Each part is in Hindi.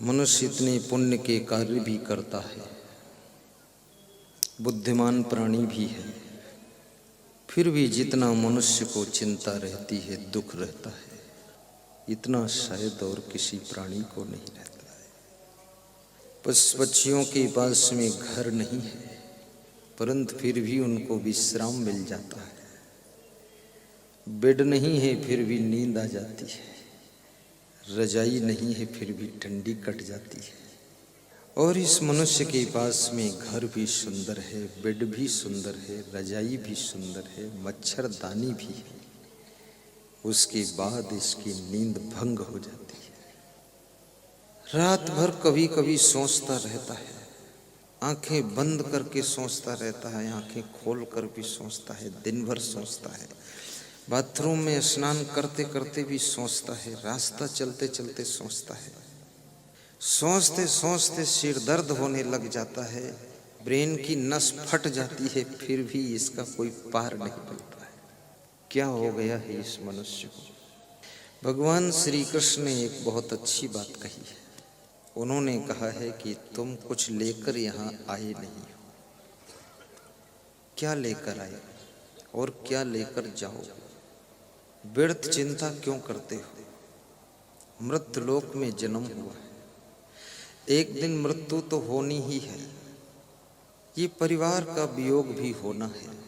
मनुष्य इतने पुण्य के कार्य भी करता है, बुद्धिमान प्राणी भी है, फिर भी जितना मनुष्य को चिंता रहती है, दुख रहता है, इतना शायद और किसी प्राणी को नहीं रहता है। पक्षियों के पास में घर नहीं है, परंतु फिर भी उनको विश्राम मिल जाता है। बेड नहीं है फिर भी नींद आ जाती है, रजाई नहीं है फिर भी ठंडी कट जाती है। और इस मनुष्य के पास में घर भी सुंदर है, बेड भी सुंदर है, रजाई भी सुंदर है, मच्छरदानी भी है, उसके बाद इसकी नींद भंग हो जाती है। रात भर कभी कभी सोचता रहता है, आंखें बंद करके सोचता रहता है, आंखें खोल कर भी सोचता है, दिन भर सोचता है, बाथरूम में स्नान करते करते भी सोचता है, रास्ता चलते चलते सोचता है। सोचते सोचते सिर दर्द होने लग जाता है, ब्रेन की नस फट जाती है, फिर भी इसका कोई पार नहीं मिलता है। क्या हो गया है इस मनुष्य को? भगवान श्री कृष्ण ने एक बहुत अच्छी बात कही है। उन्होंने कहा है कि तुम कुछ लेकर यहाँ आए नहीं हो। क्या लेकर आए और क्या लेकर जाओ? व्यर्थ चिंता क्यों करते हो? मृत्युलोक में जन्म हुआ है, एक दिन मृत्यु तो होनी ही है, ये परिवार का वियोग भी होना है।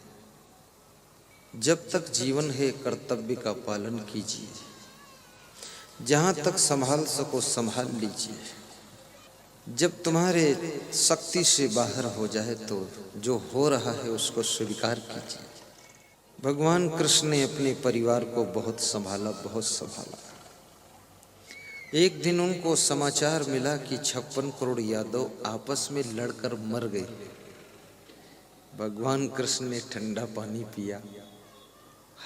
जब तक जीवन है कर्तव्य का पालन कीजिए, जहाँ तक संभाल सको संभाल लीजिए। जब तुम्हारे शक्ति से बाहर हो जाए तो जो हो रहा है उसको स्वीकार कीजिए। भगवान कृष्ण ने अपने परिवार को बहुत संभाला, बहुत संभाला। एक दिन उनको समाचार मिला कि 56 करोड़ यादव आपस में लड़कर मर गए। भगवान कृष्ण ने ठंडा पानी पिया,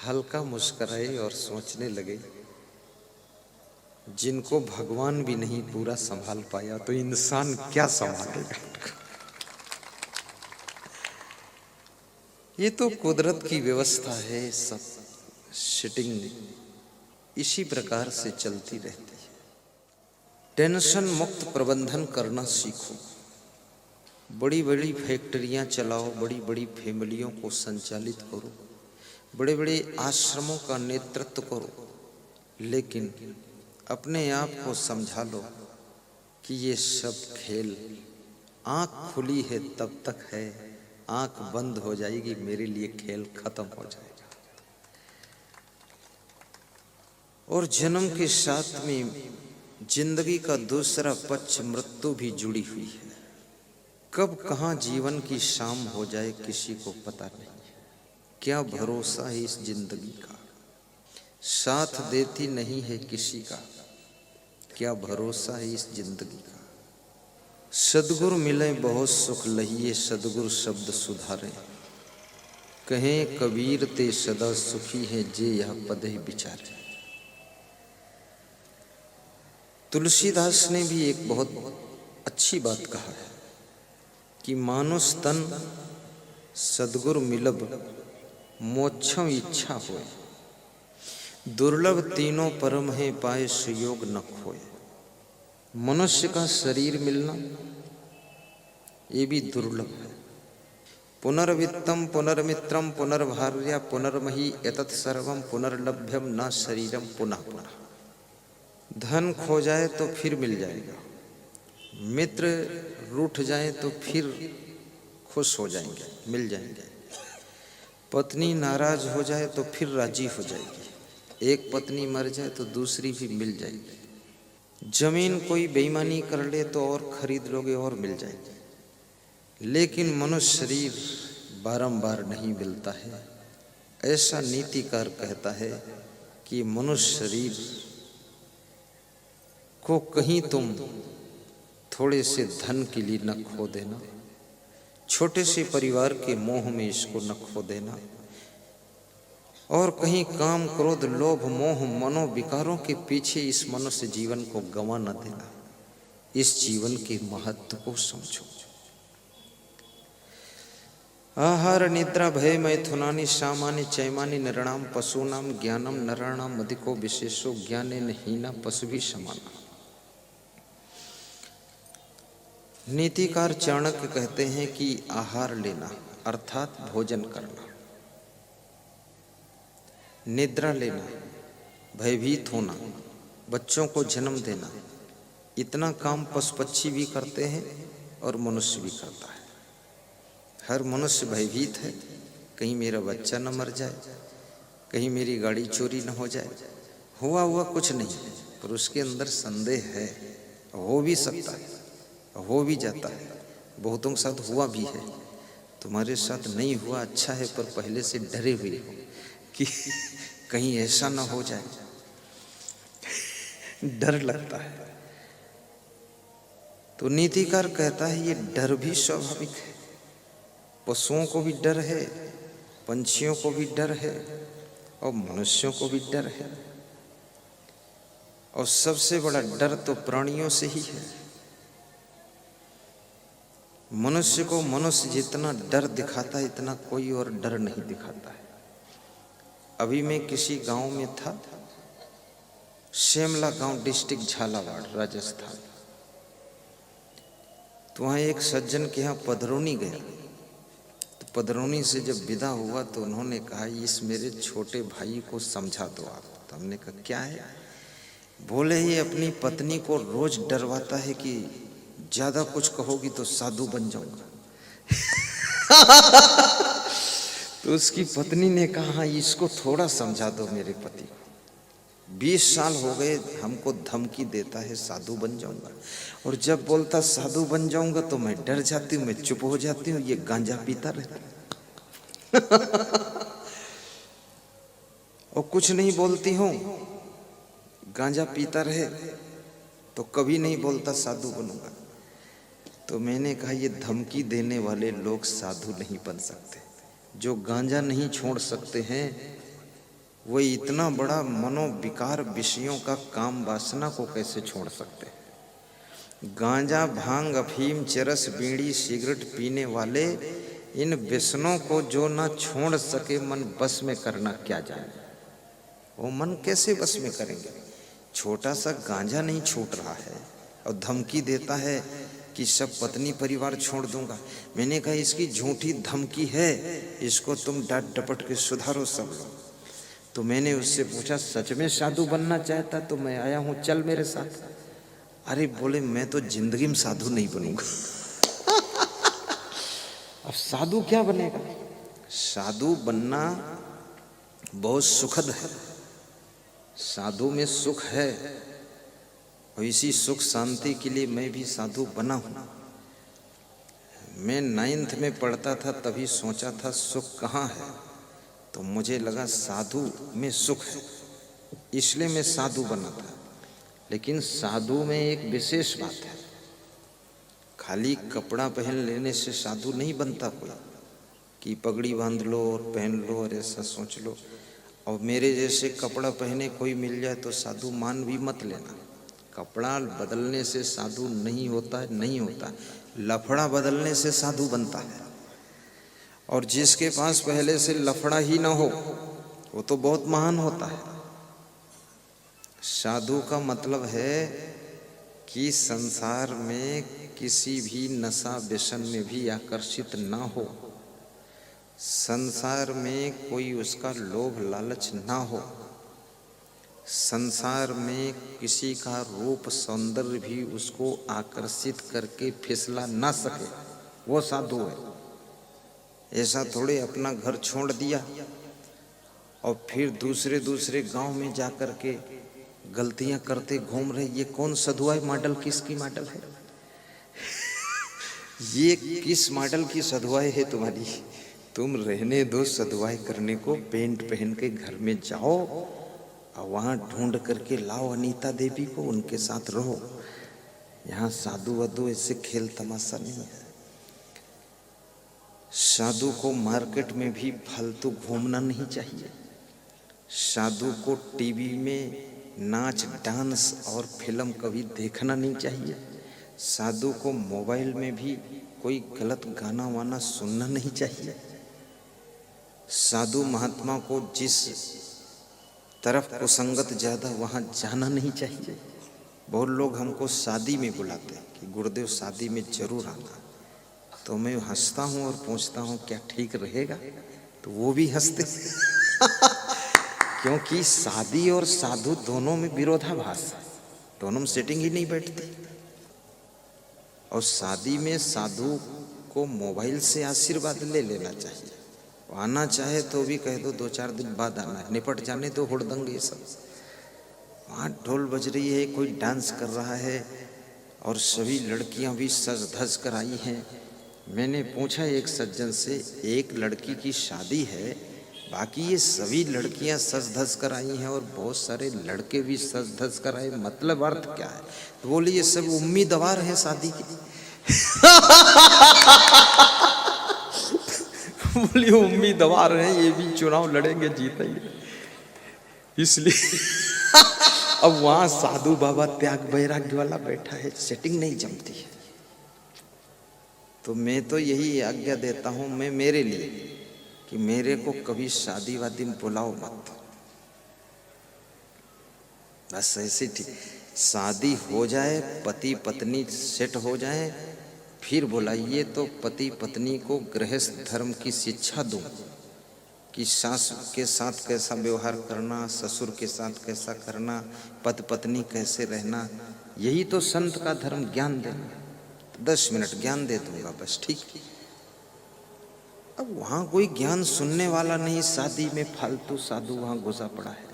हल्का मुस्कुराए और सोचने लगे, जिनको भगवान भी नहीं पूरा संभाल पाया तो इंसान क्या संभालेगा? ये तो कुदरत की व्यवस्था है, सब सिटिंग इसी प्रकार से चलती रहती है। टेंशन मुक्त प्रबंधन करना सीखो। बड़ी बड़ी फैक्ट्रियां चलाओ, बड़ी बड़ी फैमिलियों को संचालित करो, बड़े बड़े आश्रमों का नेतृत्व करो, लेकिन अपने आप को समझा लो कि ये सब खेल, आंख खुली है तब तक है, आंख बंद हो जाएगी मेरे लिए खेल खत्म हो जाएगा। और जन्म के साथ में जिंदगी का दूसरा पक्ष मृत्यु भी जुड़ी हुई है। कब कहाँ जीवन की शाम हो जाए किसी को पता नहीं। क्या भरोसा है इस जिंदगी का? साथ देती नहीं है किसी का, क्या भरोसा है इस जिंदगी का? सदगुरु मिले बहुत सुख लहिए, सदगुरु शब्द सुधारे, कहें कबीर ते सदा सुखी है जे यह पदे विचारे। तुलसीदास ने भी एक बहुत अच्छी बात कहा है कि मानुष तन सदगुरु मिलब मोक्षम इच्छा होए, दुर्लभ तीनों परम है पाए सुयोग न खोए। मनुष्य का शरीर मिलना ये भी दुर्लभ है। पुनर्वित्तम पुनर्मित्रम पुनर्भार्या पुनर्मही एतत् सर्वम पुनर्लभ्यम न शरीरम पुनः पुनः। धन खो जाए तो फिर मिल जाएगा, मित्र रूठ जाए तो फिर खुश हो जाएंगे, मिल जाएंगे, पत्नी नाराज हो जाए तो फिर राजी हो जाएगी, एक पत्नी मर जाए तो दूसरी भी मिल जाएगी, जमीन कोई बेईमानी कर ले तो और खरीद लोगे और मिल जाएगी, लेकिन मनुष्य शरीर बारंबार नहीं मिलता है। ऐसा नीतिकार कहता है कि मनुष्य शरीर को कहीं तुम थोड़े से धन के लिए न खो देना, छोटे से परिवार के मोह में इसको न खो देना, और कहीं काम क्रोध लोभ मोह मनोविकारों के पीछे इस मनुष्य जीवन को गंवा न देना। इस जीवन के महत्व को समझो। आहार निद्रा भय मैथुनानि सामानि चैमानि नृणाम पशूनाम ज्ञानम नराणाम अधिको विशेषो ज्ञाने हीना पशु भी समाना। नीतिकार चाणक्य कहते हैं कि आहार लेना अर्थात भोजन करना, निद्रा लेना, भयभीत होना, बच्चों को जन्म देना, इतना काम पशु पक्षी भी करते हैं और मनुष्य भी करता है। हर मनुष्य भयभीत है, कहीं मेरा बच्चा न मर जाए, कहीं मेरी गाड़ी चोरी न हो जाए। हुआ कुछ नहीं, पर उसके अंदर संदेह है, हो भी सकता है, हो भी जाता है। बहुतों के साथ हुआ भी है, तुम्हारे साथ नहीं हुआ अच्छा है, पर पहले से डरे हुए हो कि कहीं ऐसा ना हो जाए, डर लगता है। तो नीतिकार कहता है ये डर भी स्वाभाविक है। पशुओं को भी डर है, पंछियों को भी डर है और मनुष्यों को भी डर है। और सबसे बड़ा डर तो प्राणियों से ही है। मनुष्य को मनुष्य जितना डर दिखाता है, इतना कोई और डर नहीं दिखाता है। अभी मैं किसी गांव में था, शिमला गांव, डिस्ट्रिक्ट झालावाड़, राजस्थान। तो वहाँ एक सज्जन के यहाँ पधरौनी गया। तो पधरौनी से जब विदा हुआ तो उन्होंने कहा इस मेरे छोटे भाई को समझा दो आप। तो हमने कहा क्या है? बोले ये अपनी पत्नी को रोज डरवाता है कि ज्यादा कुछ कहोगी तो साधु बन जाऊंगा। तो उसकी पत्नी ने कहा हाँ इसको थोड़ा समझा दो मेरे पति को, 20 साल हो गए हमको धमकी देता है साधु बन जाऊंगा, और जब बोलता साधु बन जाऊंगा तो मैं डर जाती हूँ, मैं चुप हो जाती हूँ, ये गांजा पीता रहता और कुछ नहीं बोलती हूँ, गांजा पीता रहे तो कभी नहीं बोलता साधु बनूंगा। तो मैंने कहा ये धमकी देने वाले लोग साधु नहीं बन सकते। जो गांजा नहीं छोड़ सकते हैं वो इतना बड़ा मनोविकार विषयों का काम वासना को कैसे छोड़ सकते हैं? गांजा, भांग, अफीम, चरस, बीड़ी, सिगरेट पीने वाले इन व्यसनों को जो ना छोड़ सके, मन बस में करना क्या जाने। वो मन कैसे बस में करेंगे? छोटा सा गांजा नहीं छूट रहा है और धमकी देता है कि सब पत्नी परिवार छोड़ दूंगा। मैंने कहा इसकी झूठी धमकी है, इसको तुम डांट डपट के सुधारो सब लोग। तो मैंने उससे पूछा सच में साधु बनना चाहता तो मैं आया हूँ, चल मेरे साथ। अरे बोले मैं तो जिंदगी में साधु नहीं बनूंगा। अब साधु क्या बनेगा? साधु बनना बहुत सुखद है, साधु में सुख है, और इसी सुख शांति के लिए मैं भी साधु बना हूँ। मैं 9th में पढ़ता था तभी सोचा था सुख कहाँ है, तो मुझे लगा साधु में सुख है, इसलिए मैं साधु बना था। लेकिन साधु में एक विशेष बात है, खाली कपड़ा पहन लेने से साधु नहीं बनता कोई, कि पगड़ी बांध लो और पहन लो और ऐसा सोच लो। और मेरे जैसे कपड़ा पहने कोई मिल जाए तो साधु मान भी मत लेना। कपड़ा बदलने से साधु नहीं होता है, नहीं होता। लफड़ा बदलने से साधु बनता है। और जिसके पास पहले से लफड़ा ही ना हो वो तो बहुत महान होता है। साधु का मतलब है कि संसार में किसी भी नशा व्यसन में भी आकर्षित ना हो, संसार में कोई उसका लोभ लालच ना हो, संसार में किसी का रूप सौंदर्य भी उसको आकर्षित करके फिसला ना सके, वो साधु है। ऐसा थोड़े अपना घर छोड़ दिया और फिर दूसरे गांव में जाकर के गलतियां करते घूम रहे, ये कौन साधुआई मॉडल किसकी मॉडल है? ये किस मॉडल की साधुआई है तुम्हारी? तुम रहने दो साधुआई करने को, पेंट पहन के घर में जाओ और वहां ढूंढ करके लाओ अनीता देवी को, उनके साथ रहो। यहाँ साधु वधु ऐसे खेल तमाशा नहीं है। साधु को मार्केट में भी फालतू घूमना नहीं चाहिए। साधु को टीवी में नाच डांस और फिल्म कभी देखना नहीं चाहिए। साधु को मोबाइल में भी कोई गलत गाना वाना सुनना नहीं चाहिए। साधु महात्मा को जिस तरफ कुसंगत ज्यादा वहां जाना नहीं चाहिए। बहुत लोग हमको शादी में बुलाते हैं कि गुरुदेव शादी में जरूर आना, तो मैं हंसता हूँ और पूछता हूँ क्या ठीक रहेगा, तो वो भी हंसते क्योंकि शादी और साधु दोनों में विरोधाभास है, दोनों में सेटिंग ही नहीं बैठती। और शादी में साधु को मोबाइल से आशीर्वाद ले लेना चाहिए, आना चाहे तो भी कह दो 2-4 दिन बाद आना है, निपट जाने दो हुड़दंग ये सब। वहाँ ढोल बज रही है, कोई डांस कर रहा है और सभी लड़कियां भी सज धज कर आई हैं। मैंने पूछा एक सज्जन से, एक लड़की की शादी है, बाकी ये सभी लड़कियां सज धज कर आई हैं और बहुत सारे लड़के भी सज धज कर आए, मतलब अर्थ क्या है? तो बोले ये सब उम्मीदवार हैं शादी के। बोली उम्मीदवार हैं, ये भी चुनाव लड़ेंगे, जीतेंगे, इसलिए अब वहां साधु बाबा त्याग वैराग्य वाला बैठा है, सेटिंग नहीं जमती है। तो मैं तो यही आज्ञा देता हूं मैं मेरे लिए कि मेरे को कभी शादी वादी में बुलाओ मत, बस ऐसे ठीक शादी हो जाए, पति पत्नी सेट हो जाए, फिर बुलाइए तो पति पत्नी को गृहस्थ धर्म की शिक्षा दूं कि सास के साथ कैसा व्यवहार करना, ससुर के साथ कैसा करना, पति पत्नी कैसे रहना, यही तो संत का धर्म, ज्ञान देना। 10 मिनट ज्ञान दे दूंगा बस, ठीक। अब वहां कोई ज्ञान सुनने वाला नहीं, शादी में फालतू साधु वहां घुसा पड़ा है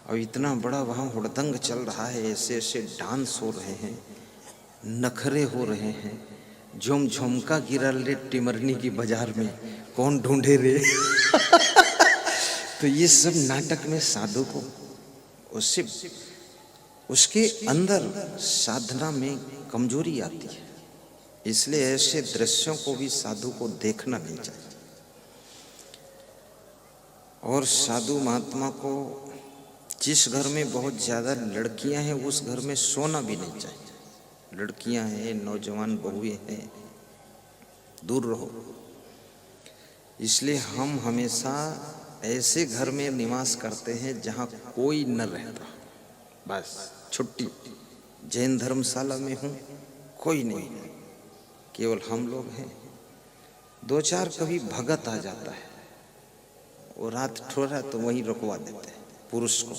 और इतना बड़ा वहां हुड़दंग चल रहा है, ऐसे ऐसे डांस हो रहे हैं, नखरे हो रहे हैं, झुम झुमका गिरा ले टिमरनी की बाजार में, कौन ढूंढे रे। तो ये सब नाटक में साधु को उसके अंदर साधना में कमजोरी आती है, इसलिए ऐसे दृश्यों को भी साधु को देखना नहीं चाहिए। और साधु महात्मा को जिस घर में बहुत ज्यादा लड़कियां हैं उस घर में सोना भी नहीं चाहिए। लड़कियां हैं, नौजवान बहुएं हैं, दूर रहो। इसलिए हम हमेशा ऐसे घर में निवास करते हैं जहां कोई न रहता, बस छुट्टी। जैन धर्मशाला में हूं, कोई नहीं, केवल हम लोग हैं। 2-4 कभी भगत आ जाता है, वो रात ठोरा तो वहीं रुकवा देते हैं पुरुष को,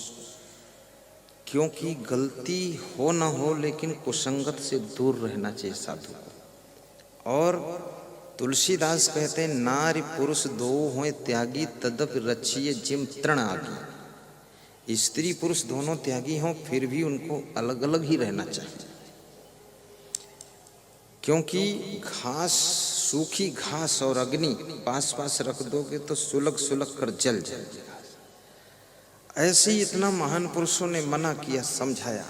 क्योंकि गलती हो ना हो लेकिन कुसंगत से दूर रहना चाहिए साधु को। और तुलसीदास कहते हैं नारी पुरुष दो होए त्यागी तदप रचिए जिम तृण आगी। स्त्री पुरुष दोनों त्यागी हों फिर भी उनको अलग अलग ही रहना चाहिए, क्योंकि घास, सूखी घास और अग्नि पास पास रख दोगे तो सुलग सुलग कर जल जाएगी। ऐसे ही इतना महान पुरुषों ने मना किया, समझाया।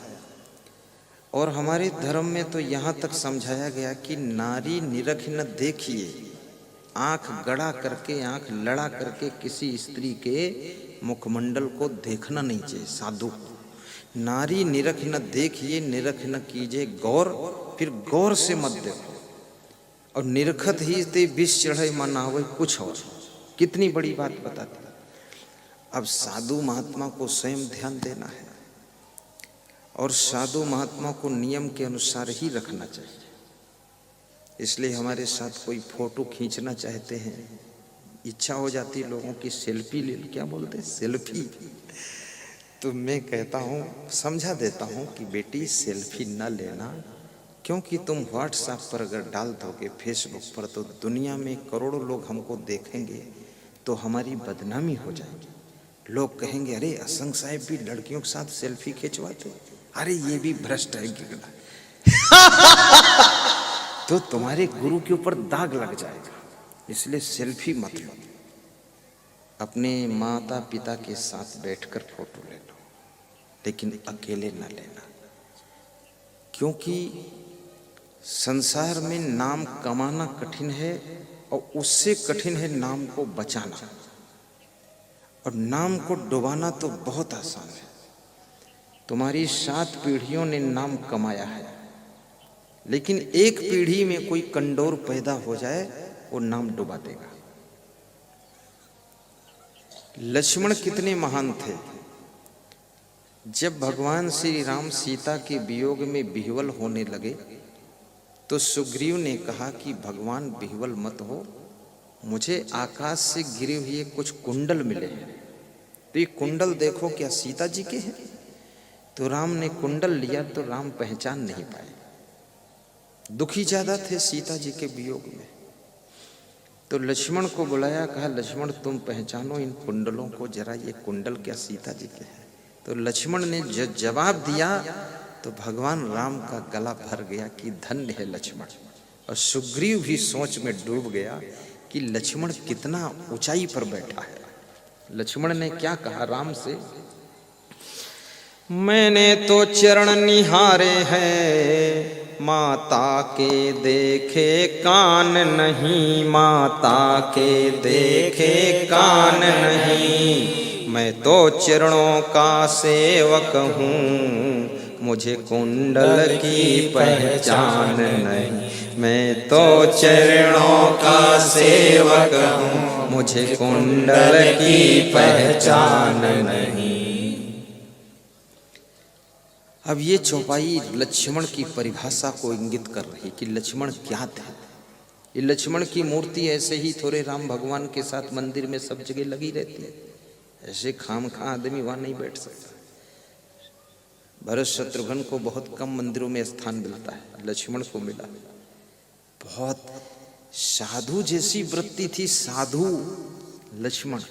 और हमारे धर्म में तो यहाँ तक समझाया गया कि नारी निरख न देखिए, आंख गड़ा करके, आंख लड़ा करके किसी स्त्री के मुखमंडल को देखना नहीं चाहिए साधु को। नारी निरख न देखिए, निरख न कीजिए गौर, फिर गौर से मत देखो। और निरखत ही ते विष चढ़े मनावे कुछ और, कितनी बड़ी बात बताती। अब साधु महात्मा को स्वयं ध्यान देना है और साधु महात्मा को नियम के अनुसार ही रखना चाहिए। इसलिए हमारे साथ कोई फोटो खींचना चाहते हैं, इच्छा हो जाती है लोगों की सेल्फी ले, क्या बोलते हैं सेल्फी, तो मैं कहता हूँ, समझा देता हूँ कि बेटी सेल्फी न लेना, क्योंकि तुम व्हाट्सएप पर अगर डाल दोगे, फेसबुक पर, तो दुनिया में करोड़ों लोग हमको देखेंगे तो हमारी बदनामी हो जाएगी। लोग कहेंगे अरे असंग साहब भी लड़कियों के साथ सेल्फी खिंचवाते, अरे ये भी भ्रष्ट है गिरना। तो तुम्हारे गुरु के ऊपर दाग लग जाएगा। इसलिए सेल्फी मत लो, अपने माता पिता के साथ बैठकर फोटो ले लो, लेकिन अकेले न लेना, क्योंकि संसार में नाम कमाना कठिन है और उससे कठिन है नाम को बचाना, और नाम को डुबाना तो बहुत आसान है। तुम्हारी 7 पीढ़ियों ने नाम कमाया है, लेकिन एक पीढ़ी में कोई कंडोर पैदा हो जाए, वो नाम डुबा देगा। लक्ष्मण कितने महान थे, जब भगवान श्री राम सीता के वियोग में विह्वल होने लगे तो सुग्रीव ने कहा कि भगवान विह्वल मत हो, मुझे आकाश से गिरे हुए कुछ कुंडल मिले हैं, तो ये कुंडल देखो क्या सीता जी के हैं। तो राम ने कुंडल लिया तो राम पहचान नहीं पाए, दुखी ज्यादा थे सीता जी के वियोग में। तो लक्ष्मण को बुलाया, कहा लक्ष्मण तुम पहचानो इन कुंडलों को जरा, ये कुंडल क्या सीता जी के हैं। तो लक्ष्मण ने जवाब दिया तो भगवान राम का गला भर गया कि धन्य है लक्ष्मण। और सुग्रीव भी सोच में डूब गया कि लक्ष्मण कितना ऊंचाई पर बैठा है। लक्ष्मण ने क्या कहा राम से, मैंने तो चरण निहारे हैं, माता के देखे कान नहीं, माता के देखे कान नहीं, मैं तो चरणों का सेवक हूँ, मुझे कुंडल की पहचान नहीं, मैं तो चरणों का सेवक हूँ, मुझे कुंडल की पहचान नहीं। अब ये चौपाई लक्ष्मण की परिभाषा को इंगित कर रही कि लक्ष्मण क्या थे। ये लक्ष्मण की मूर्ति ऐसे ही थोड़े राम भगवान के साथ मंदिर में सब जगह लगी रहती है, ऐसे खामखा आदमी वहां नहीं बैठ सकता। भरत शत्रुघ्न को बहुत कम मंदिरों में स्थान मिलता है, लक्ष्मण को मिला। बहुत साधु जैसी वृत्ति थी, साधु लक्ष्मण।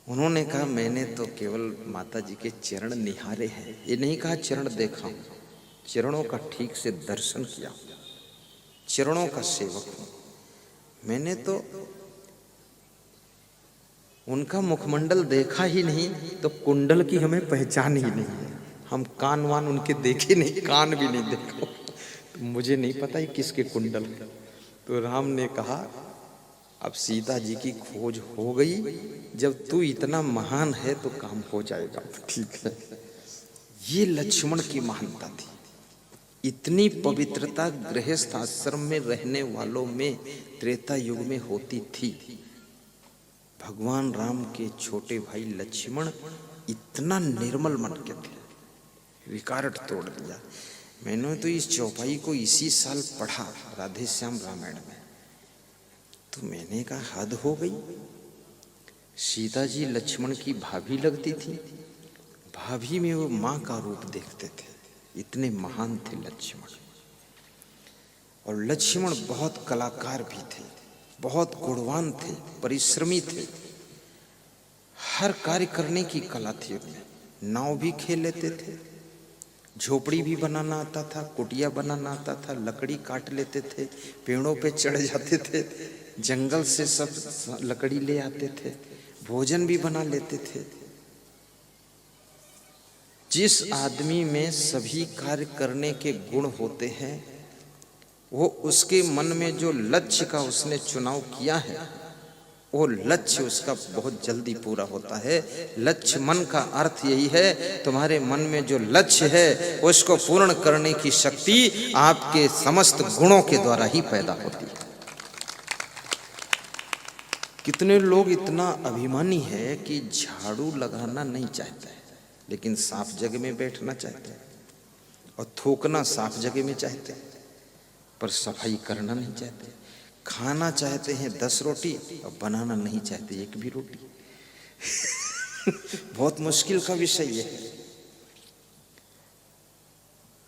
उन्होंने कहा मैंने तो केवल माता जी के चरण निहारे हैं, ये नहीं कहा चरण देखा हूं, चरणों का ठीक से दर्शन किया, चरणों का सेवक हूं। मैंने तो उनका मुखमंडल देखा ही नहीं, तो कुंडल की हमें पहचान ही नहीं है। हम कान वान उनके देखे नहीं, कान भी नहीं देखो, तो मुझे नहीं पता ही किसके कुंडल। तो राम ने कहा अब सीता जी की खोज हो गई, जब तू इतना महान है तो काम हो जाएगा, ठीक है। ये लक्ष्मण की महानता थी। इतनी पवित्रता गृहस्थ आश्रम में रहने वालों में त्रेता युग में होती थी। भगवान राम के छोटे भाई लक्ष्मण इतना निर्मल मन के थे, रिकॉर्ड तोड़ दिया। मैंने तो इस चौपाई को इसी साल पढ़ा राधे श्याम रामायण में, तो मैंने कहा हद हो गई। सीता जी लक्ष्मण की भाभी लगती थी, भाभी में वो माँ का रूप देखते थे, इतने महान थे लक्ष्मण। और लक्ष्मण बहुत कलाकार भी थे, बहुत गुणवान थे, परिश्रमी थे, हर कार्य करने की कला थी उनमें। नाव भी खेल लेते थे, झोपड़ी भी बनाना आता था, कुटिया बनाना आता था, लकड़ी काट लेते थे, पेड़ों पे चढ़ जाते थे, जंगल से सब लकड़ी ले आते थे, भोजन भी बना लेते थे। जिस आदमी में सभी कार्य करने के गुण होते हैं, वो उसके मन में जो लक्ष्य का उसने चुनाव किया है, वो लक्ष्य उसका बहुत जल्दी पूरा होता है। लक्ष्य मन का अर्थ यही है, तुम्हारे मन में जो लक्ष्य है उसको पूर्ण करने की शक्ति आपके समस्त गुणों के द्वारा ही पैदा होती है। कितने लोग इतना अभिमानी है कि झाड़ू लगाना नहीं चाहते, लेकिन साफ जगह में बैठना चाहते हैं, और थूकना साफ जगह में चाहते हैं, पर सफाई करना नहीं चाहते। खाना चाहते हैं 10 रोटी और बनाना नहीं चाहते एक भी रोटी। बहुत मुश्किल का विषय है।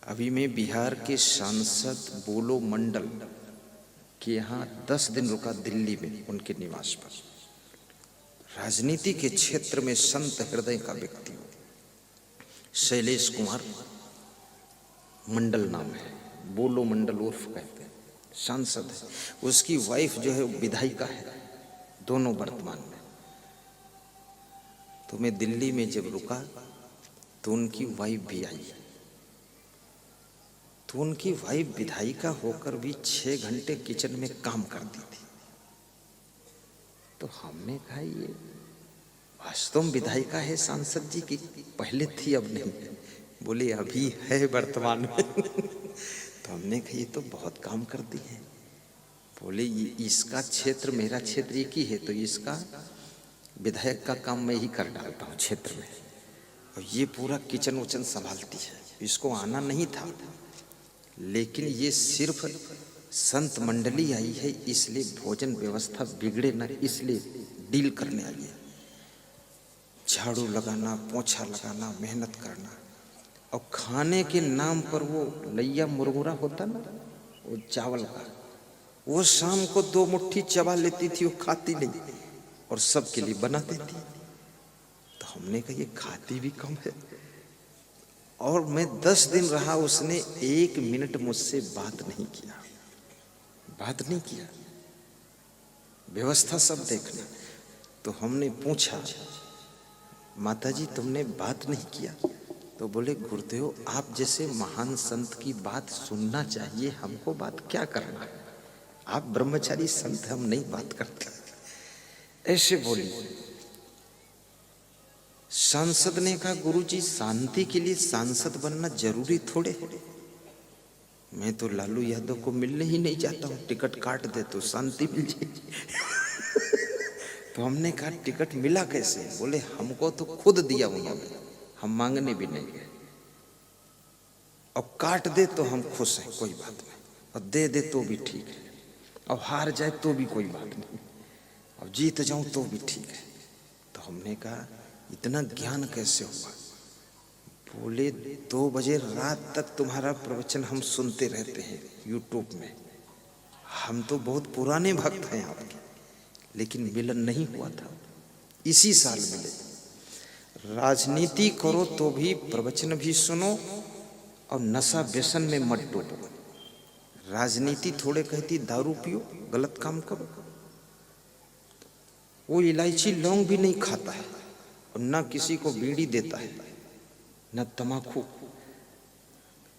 अभी मैं बिहार के सांसद बोलो मंडल के यहाँ 10 दिन रुका, दिल्ली में उनके निवास पर। राजनीति के क्षेत्र में संत हृदय का व्यक्ति शैलेश कुमार मंडल नाम है, बोलो मंडल उर्फ कहते हैं, सांसद है। उसकी वाइफ जो है विधायिका है, दोनों वर्तमान में। तो मैं दिल्ली में जब रुका तो उनकी वाइफ भी आई, तो उनकी वाइफ विधायिका होकर भी 6 घंटे किचन में काम करती थी। तो हमने कहा ये वास्तव में विधायिका है सांसद जी की, पहले थी अब नहीं। बोले अभी है वर्तमान में। तो हमने कहा ये तो बहुत काम करती है। बोले ये इसका क्षेत्र मेरा क्षेत्र एक ही है, तो इसका विधायक का काम मैं ही कर डालता हूँ क्षेत्र में। और ये पूरा किचन उचन संभालती है। इसको आना नहीं था, लेकिन ये सिर्फ संत मंडली आई है इसलिए भोजन व्यवस्था बिगड़े ना, इसलिए डील करने आई है। झाड़ू लगाना, पोछा लगाना, मेहनत करना, और खाने के नाम पर वो लैया मुरमुरा होता ना, वो चावल का, वो शाम को 2 मुट्ठी चबा लेती थी, वो खाती नहीं और सबके लिए बना देती। तो हमने कहा ये खाती भी कम है। और मैं 10 दिन रहा, उसने 1 मिनट मुझसे बात नहीं किया, बात नहीं किया। व्यवस्था सब देखना। तो हमने पूछा, माताजी तुमने बात नहीं किया? तो बोले, गुरुदेव आप जैसे महान संत की बात सुनना चाहिए, हमको बात क्या करना है, आप ब्रह्मचारी संत, हम नहीं बात करते। ऐसे बोली। सांसद ने कहा, गुरुजी शांति के लिए सांसद बनना जरूरी थोड़े है। मैं तो लालू यादव को मिलने ही नहीं जाता हूँ, टिकट काट दे तो शांति मिल जाएगी। तो हमने कहा टिकट मिला कैसे? बोले हमको तो खुद दिया उन्होंने, हम मांगने भी नहीं गए, और काट दे तो हम खुश हैं, कोई बात नहीं, और दे दे तो भी ठीक है, और हार जाए तो भी कोई बात नहीं, और जीत जाऊं तो भी ठीक है। तो हमने कहा इतना ज्ञान कैसे हुआ? बोले 2 बजे रात तक तुम्हारा प्रवचन हम सुनते रहते हैं यूट्यूब में, हम तो बहुत पुराने भक्त हैं आपके, लेकिन मिलन नहीं हुआ था, इसी साल मिले। राजनीति करो तो भी प्रवचन भी सुनो, और नशा व्यसन में मत डूबो। राजनीति थोड़े कहती दारू पियो, गलत काम करो। वो इलायची लौंग भी नहीं खाता है, और न किसी को बीड़ी देता है, न तमाकू।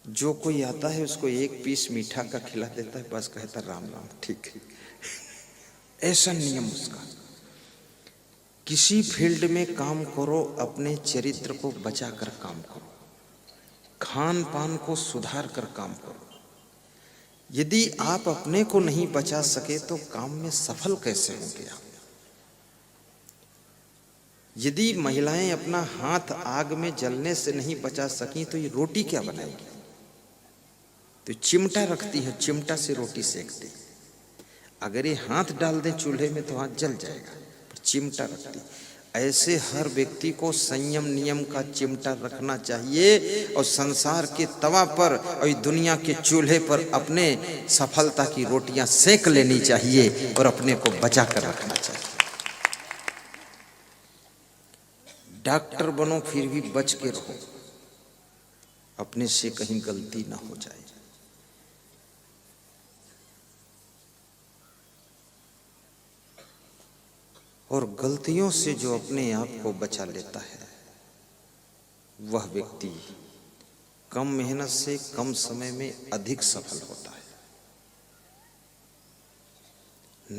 जो कोई आता है उसको 1 पीस मीठा का खिला देता है, बस कहता राम राम, ठीक है। ऐसा नियम उसका। किसी फील्ड में काम करो, अपने चरित्र को बचाकर काम करो, खान पान को सुधार कर काम करो। यदि आप अपने को नहीं बचा सके तो काम में सफल कैसे होंगे आप? यदि महिलाएं अपना हाथ आग में जलने से नहीं बचा सकी तो ये रोटी क्या बनाएगी? तो चिमटा रखती है, चिमटा से रोटी सेकती। अगर ये हाथ डाल दें चूल्हे में तो हाथ जल जाएगा, पर चिमटा रखती। ऐसे हर व्यक्ति को संयम नियम का चिमटा रखना चाहिए, और संसार के तवा पर और दुनिया के चूल्हे पर अपने सफलता की रोटियां सेक लेनी चाहिए, और अपने को बचा कर रखना चाहिए। डॉक्टर बनो फिर भी बच के रहो, अपने से कहीं गलती ना हो जाए। और गलतियों से जो अपने आप को बचा लेता है, वह व्यक्ति कम मेहनत से कम समय में अधिक सफल होता है।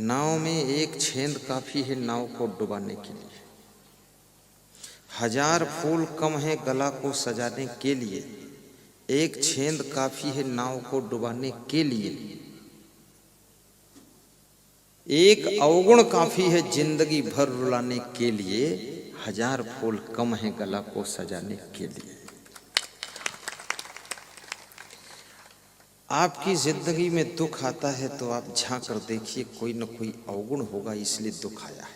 नाव में एक छेद काफी है नाव को डुबाने के लिए। 1000 फूल कम है गला को सजाने के लिए, एक छेद काफी है नाव को डुबाने के लिए। एक अवगुण काफी है जिंदगी भर रुलाने के लिए, 1000 फूल कम है गला को सजाने के लिए। आपकी जिंदगी में दुख आता है तो आप झांक कर देखिए, कोई न कोई अवगुण होगा इसलिए दुख आया है,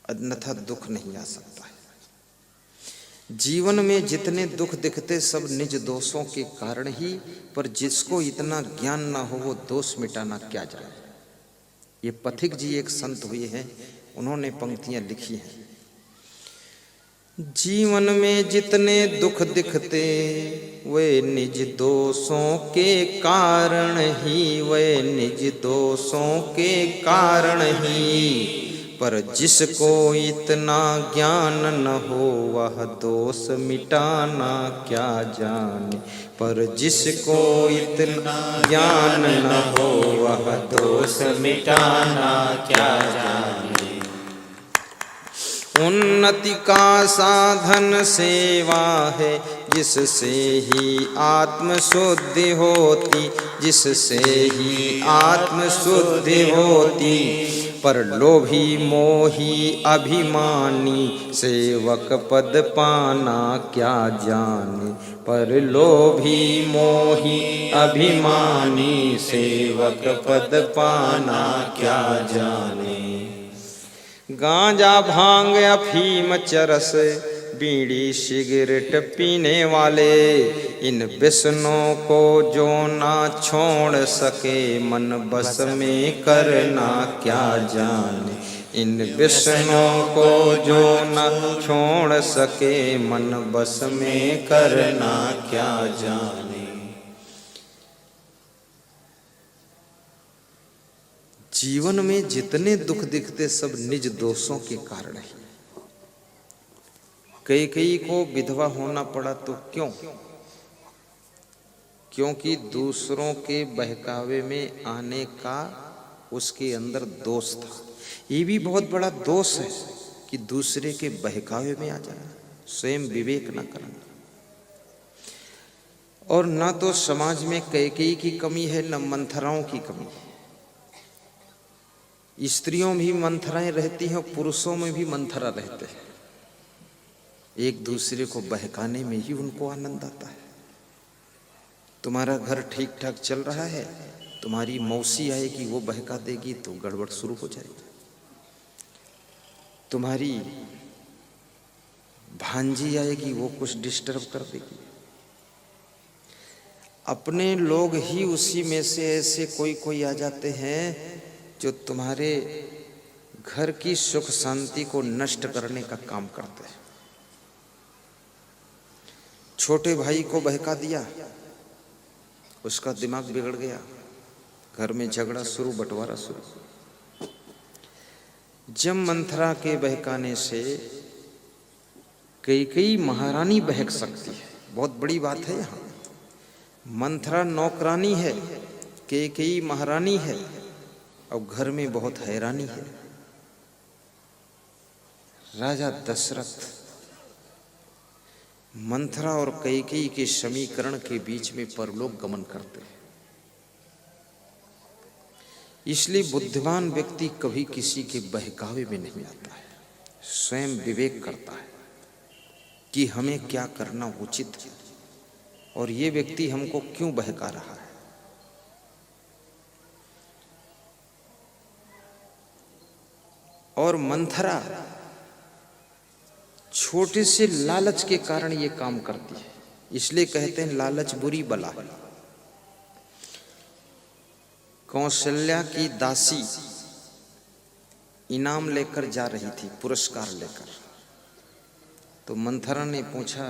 अन्यथा दुख नहीं आ सकता है। जीवन में जितने दुख दिखते सब निज दोषों के कारण ही, पर जिसको इतना ज्ञान ना हो वो दोष मिटाना क्या जाने। ये पथिक जी एक संत हुए हैं, उन्होंने पंक्तियां लिखी हैं। जीवन में जितने दुख दिखते वे निज दोषों के कारण ही, वे निज दोषों के कारण ही, पर जिसको इतना ज्ञान न हो वह दोष मिटाना क्या जाने। पर जिसको इतना ज्ञान न हो वह दोष मिटाना क्या जाने। उन्नति का साधन सेवा है, जिससे ही आत्म शुद्धि होती, जिससे ही आत्म शुद्धि होती। पर लोभी मोही अभिमानी सेवक पद पाना क्या जाने। पर लोभी मोही अभिमानी सेवक पद पाना क्या जाने। गांजा भांग अफीम चरस बीड़ी सिगरेट पीने वाले इन व्यसनों को जो ना छोड़ सके मन बस में करना क्या जाने। इन व्यसनों को जो ना छोड़ सके मन बस में करना क्या जाने। जीवन में जितने दुख दिखते सब निज दोषों के कारण है। कई को विधवा होना पड़ा तो क्यों? क्योंकि दूसरों के बहकावे में आने का उसके अंदर दोष था। ये भी बहुत बड़ा दोष है कि दूसरे के बहकावे में आ जाना, स्वयं विवेक न करना। और ना तो समाज में कई की कमी है, न मंथराओं की कमी है। स्त्रियों भी मंथराएं रहती हैं, पुरुषों में भी मंथरा रहते हैं। एक दूसरे को बहकाने में ही उनको आनंद आता है। तुम्हारा घर ठीक ठाक चल रहा है, तुम्हारी मौसी आएगी वो बहका देगी तो गड़बड़ शुरू हो जाएगी। तुम्हारी भांजी आएगी वो कुछ डिस्टर्ब कर देगी। अपने लोग ही उसी में से ऐसे कोई आ जाते हैं जो तुम्हारे घर की सुख शांति को नष्ट करने का काम करते हैं। छोटे भाई को बहका दिया, उसका दिमाग बिगड़ गया, घर में झगड़ा शुरू, बंटवारा शुरू। जब मंथरा के बहकाने से कई महारानी बहक सकती है, बहुत बड़ी बात है। यहाँ मंथरा नौकरानी है, कई महारानी है, और घर में बहुत हैरानी है। राजा दशरथ मंथरा और कैकेयी के समीकरण के बीच में परलोक गमन करते हैं। इसलिए बुद्धिमान व्यक्ति कभी किसी के बहकावे में नहीं आता है, स्वयं विवेक करता है कि हमें क्या करना उचित है और ये व्यक्ति हमको क्यों बहका रहा है। और मंथरा छोटे से लालच के कारण ये काम करती है। इसलिए कहते हैं लालच बुरी बला है। कौशल्या की दासी इनाम लेकर जा रही थी, पुरस्कार लेकर। तो मंथरा ने पूछा,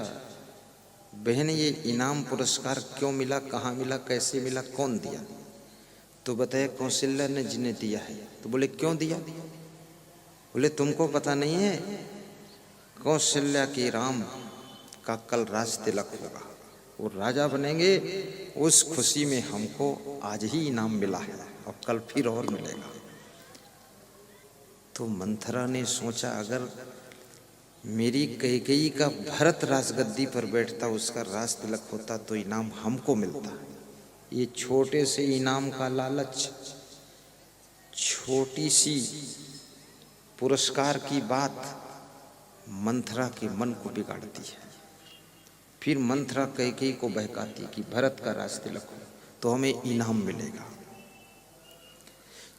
बहन ये इनाम पुरस्कार क्यों मिला, कहाँ मिला, कैसे मिला, कौन दिया? तो बताया कौशल्या ने जिन्हें दिया है। तो बोले क्यों दिया? बोले तुमको पता नहीं है, कौशल्या के राम का कल राज तिलक होगा, वो राजा बनेंगे। उस खुशी में हमको आज ही इनाम मिला है और कल फिर और मिलेगा। तो मंथरा ने सोचा, अगर मेरी कैकेयी का भरत राजगद्दी पर बैठता, उसका राज तिलक होता तो इनाम हमको मिलता। ये छोटे से इनाम का लालच, छोटी सी पुरस्कार की बात मंथरा के मन को बिगाड़ती है। फिर मंथरा कैकेयी को बहकाती कि भरत का राज तिलक हो तो हमें इनाम मिलेगा।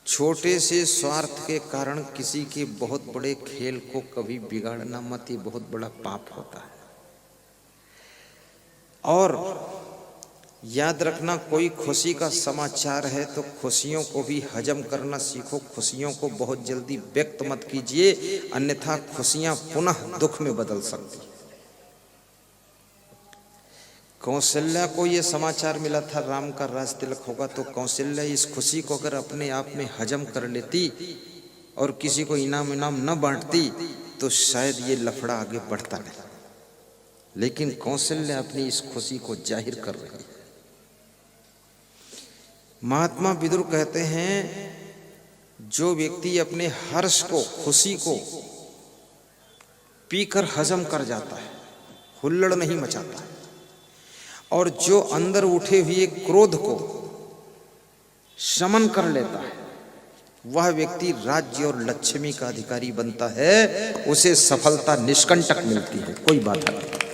छोटे से स्वार्थ के कारण किसी के बहुत बड़े खेल को कभी बिगाड़ना मत, ये बहुत बड़ा पाप होता है। और याद रखना, कोई खुशी का समाचार है तो खुशियों को भी हजम करना सीखो। खुशियों को बहुत जल्दी व्यक्त मत कीजिए, अन्यथा खुशियां पुनः दुख में बदल सकती। कौशल्या को यह समाचार मिला था राम का राज तिलक होगा, तो कौशल्या इस खुशी को अगर अपने आप में हजम कर लेती और किसी को इनाम न बांटती तो शायद ये लफड़ा आगे बढ़ता नहीं। लेकिन कौशल्या अपनी इस खुशी को जाहिर कर रही है। महात्मा विदुर कहते हैं, जो व्यक्ति अपने हर्ष को, खुशी को पीकर हजम कर जाता है, हुल्लड़ नहीं मचाता है, और जो अंदर उठे हुए क्रोध को शमन कर लेता है, वह व्यक्ति राज्य और लक्ष्मी का अधिकारी बनता है, उसे सफलता निष्कंटक मिलती है, कोई बाधा नहीं।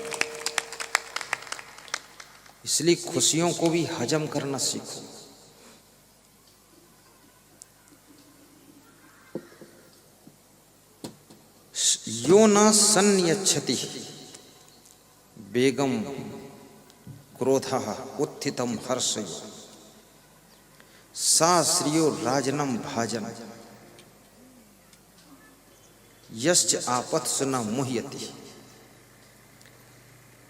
इसलिए खुशियों को भी हजम करना सीखो। यो न सन्नियच्छति बेगम क्रोधः उत्थितम हर्षयो सा श्रियो राजनम भाजन यश्च आपत्सु न मुह्यति।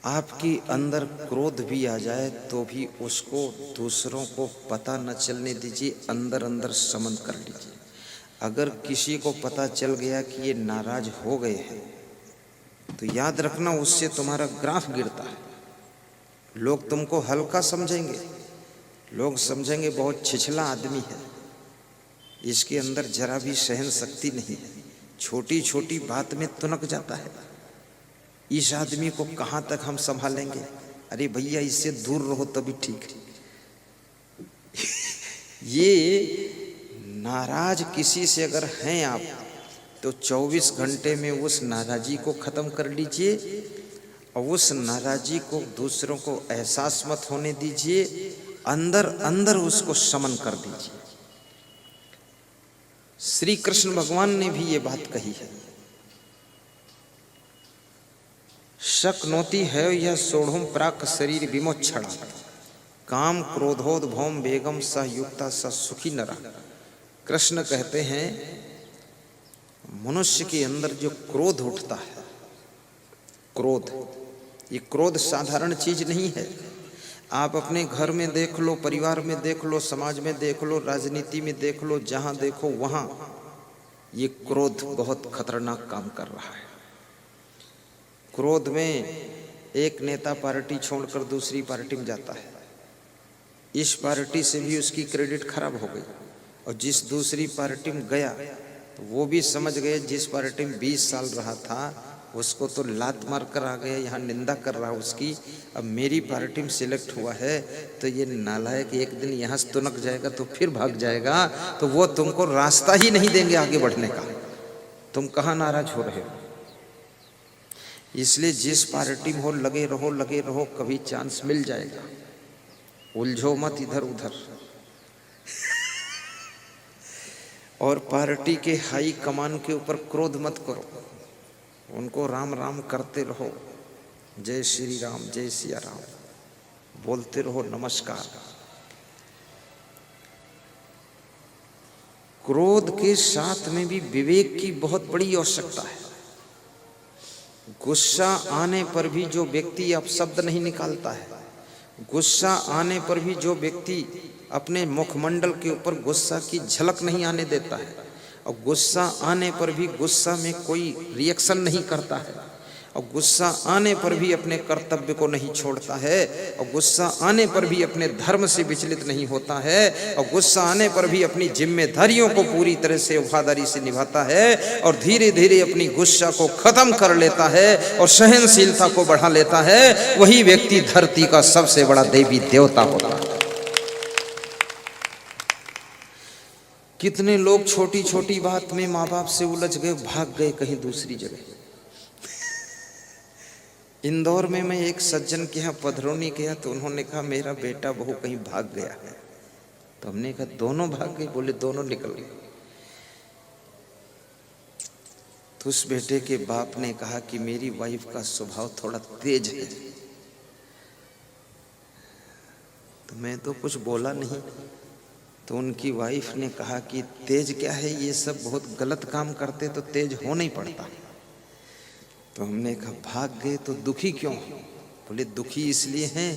आपके अंदर क्रोध भी आ जाए तो भी उसको दूसरों को पता न चलने दीजिए, अंदर अंदर शमन कर लीजिए। अगर किसी को पता चल गया कि ये नाराज हो गए हैं तो याद रखना उससे तुम्हारा ग्राफ गिरता है। लोग तुमको हल्का समझेंगे, लोग समझेंगे बहुत छिछला आदमी है, इसके अंदर जरा भी सहन शक्ति नहीं है, छोटी छोटी बात में तुनक जाता है, इस आदमी को कहाँ तक हम संभालेंगे। अरे भैया इससे दूर रहो तभी ठीक है। ये नाराज किसी से अगर हैं आप तो 24 घंटे में उस नाराजी को खत्म कर लीजिए और उस नाराजी को दूसरों को एहसास मत होने दीजिए, अंदर अंदर उसको शमन कर दीजिए। श्री कृष्ण भगवान ने भी ये बात कही है, शक्नोति है यह सोढ़ुम प्राक शरीर विमोक्षणा काम क्रोधोद्भवम बेगम सह युक्ता स सुखी नरा। कृष्ण कहते हैं मनुष्य के अंदर जो क्रोध उठता है, क्रोध, ये क्रोध साधारण चीज नहीं है। आप अपने घर में देख लो, परिवार में देख लो, समाज में देख लो, राजनीति में देख लो, जहां देखो वहां ये क्रोध बहुत खतरनाक काम कर रहा है। क्रोध में एक नेता पार्टी छोड़कर दूसरी पार्टी में जाता है, इस पार्टी से भी उसकी क्रेडिट खराब हो गई, और जिस दूसरी पार्टी में गया तो वो भी समझ गए जिस पार्टी में 20 साल रहा था उसको तो लात मार कर आ गया, यहाँ निंदा कर रहा उसकी, अब मेरी पार्टी में सिलेक्ट हुआ है तो ये नालायक एक दिन यहाँ से तुनक जाएगा तो फिर भाग जाएगा, तो वो तुमको रास्ता ही नहीं देंगे आगे बढ़ने का। तुम कहाँ नाराज हो रहे हो? इसलिए जिस पार्टी में हो लगे रहो, कभी चांस मिल जाएगा, उलझो मत इधर उधर। और पार्टी के हाई कमान के ऊपर क्रोध मत करो, उनको राम राम करते रहो, जय श्री राम, जय सिया राम बोलते रहो, नमस्कार। क्रोध के साथ में भी विवेक की बहुत बड़ी आवश्यकता है। गुस्सा आने पर भी जो व्यक्ति अपशब्द नहीं निकालता है, गुस्सा आने पर भी जो व्यक्ति अपने मुखमंडल के ऊपर गुस्सा की झलक नहीं आने देता है, और गुस्सा आने पर भी गुस्सा में कोई रिएक्शन नहीं करता है, और गुस्सा आने पर भी अपने कर्तव्य को नहीं छोड़ता है, और गुस्सा आने पर भी अपने धर्म से विचलित नहीं होता है, और गुस्सा आने पर भी अपनी जिम्मेदारियों को पूरी तरह से वफादारी से निभाता है, और धीरे धीरे अपनी गुस्सा को खत्म कर लेता है और सहनशीलता को बढ़ा लेता है, वही व्यक्ति धरती का सबसे बड़ा देवी देवता होता है। कितने लोग छोटी छोटी बात में माँ बाप से उलझ गए, भाग गए कहीं दूसरी जगह। इंदौर में मैं एक सज्जन के यहाँ पधरौनी गया तो उन्होंने कहा मेरा बेटा बहू कहीं भाग गया है, तो हमने कहा दोनों भाग गए? बोले दोनों निकल गए। तो उस बेटे के बाप ने कहा कि मेरी वाइफ का स्वभाव थोड़ा तेज है, तो मैं तो कुछ बोला नहीं। तो उनकी वाइफ ने कहा कि तेज क्या है, ये सब बहुत गलत काम करते तो तेज हो नहीं पड़ता। तो हमने कहा भाग गए तो दुखी क्यों? बोले दुखी इसलिए हैं